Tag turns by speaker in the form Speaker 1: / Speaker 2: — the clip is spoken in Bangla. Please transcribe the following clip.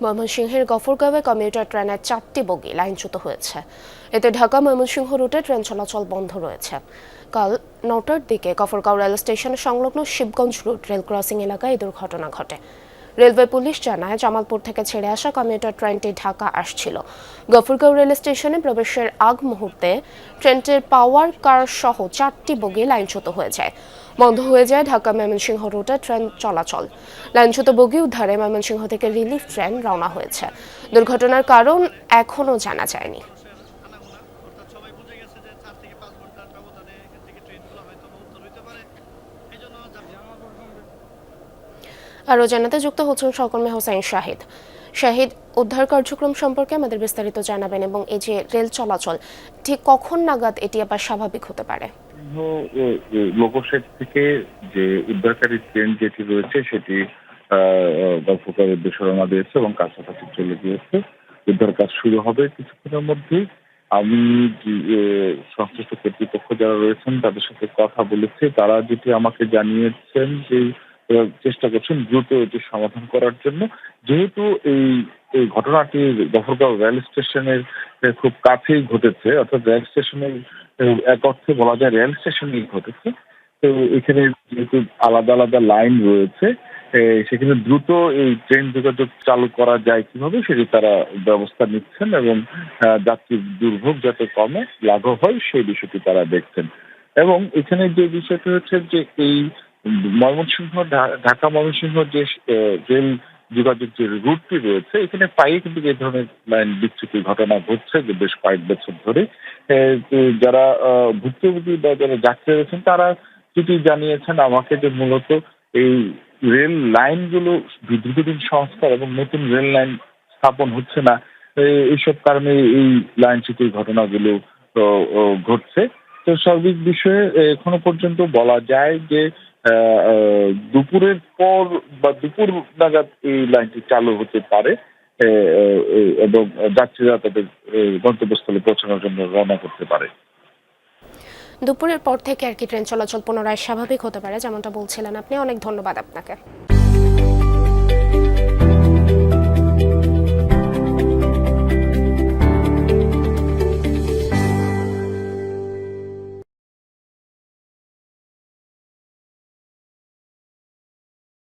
Speaker 1: ময়মনসিংহের গফরগাঁওয়ে কমিউটার ট্রেনের 4টি বগি লাইনচ্যুত হয়েছে। এতে ঢাকা ময়মনসিংহ রুটে ট্রেন চলাচল বন্ধ রয়েছে। কাল 9টার দিকে গফরগাঁও রেল স্টেশন সংলগ্ন শিবগঞ্জ রুট রেল ক্রসিং এলাকায় এই দুর্ঘটনা ঘটে। রেলওয়ে পুলিশ জানায়, জামালপুর থেকে ছেড়ে আসা কমিউটার ট্রেনটি ঢাকা আসছিল। গফরগাঁও রেল স্টেশনে প্রবেশের আগ মুহূর্তে ট্রেনটির পাওয়ার কার সহ 4টি বগি লাইনচ্যুত হয়ে যায়। বন্ধ হয়ে যায় ঢাকা ময়মনসিংহ রুটে ট্রেন চলাচল। লাইনচ্যুত বগি উদ্ধারে ময়মনসিংহ থেকে রিলিফ ট্রেন রওনা হয়েছে। দুর্ঘটনার কারণ এখনও জানা যায়নি। আরও জানাতে যুক্ত হচ্ছেন সহকর্মী হোসেন শাহিদ। শাহিদ, উদ্ধার কার্যক্রম সম্পর্কে আমাদের বিস্তারিত জানাবেন এবং এই যে রেল চলাচল ঠিক কখন নাগাদ এটি আবার স্বাভাবিক হতে পারে?
Speaker 2: লোকোশেড থেকে যে উদ্ধারকারী ট্রেন যেটি রয়েছে সেটি গল্পকারের উদ্দেশ্যে রওনা দিয়েছে এবং কাছাকাছি চলে গিয়েছে। উদ্ধার কাজ শুরু হবে কিছুক্ষণের মধ্যেই। আমি সংশ্লিষ্ট কর্তৃপক্ষ যারা রয়েছেন তাদের সাথে কথা বলেছি। তারা যেটি আমাকে জানিয়েছেন যে চেষ্টা করছেন দ্রুত এটি সমাধান করার জন্য। যেহেতু এই এই ঘটনাটি গফরগাঁও রেল স্টেশনের খুব কাছেই ঘটেছে, অর্থাৎ রেল স্টেশনের এক অর্থে বলা যায় রেল স্টেশনেই ঘটেছে। তো এখানে যেহেতু আলাদা আলাদা লাইন রয়েছে, সেখানে দ্রুত এই ট্রেন যোগাযোগ চালু করা যায় কিভাবে সেটি তারা ব্যবস্থা নিচ্ছেন এবং যাত্রীর দুর্ভোগ যাতে কমে, লাঘব হয় সেই বিষয়টি তারা দেখছেন। এবং এখানে যে বিষয়টি হচ্ছে যে এই ময়মনসিংহ ঢাকা ময়মনসিংহ যে রেল যোগাযোগ যে রুটটি রয়েছে এখানে প্রায়ই কিন্তু এই ধরনের লাইন বিচ্যুতির ঘটনা ঘটছে যে বেশ কয়েক বছর ধরে। যারা ভুক্তভোগী বা যারা যাত্রী রয়েছেন তারা যেটি জানিয়েছেন আমাকে যে মূলত এই রেল লাইনগুলো দীর্ঘদিন সংস্কার এবং নতুন রেল লাইন স্থাপন হচ্ছে না, এইসব কারণে এই লাইনচ্যুতির ঘটনাগুলো ঘটছে। তো সার্বিক বিষয়ে এখনো পর্যন্ত বলা যায় যে দুপুরের পর বা দুপুর নাগাদ এই লাইনটি চালু হতে পারে এবং যাত্রীরা তাদের গন্তব্যস্থলে পৌঁছানোর জন্য রওনা করতে পারে।
Speaker 1: দুপুরের পর থেকে আর কি ট্রেন চলাচল পুনরায় স্বাভাবিক হতে পারে, যেমনটা বলছিলেন আপনি। অনেক ধন্যবাদ আপনাকে।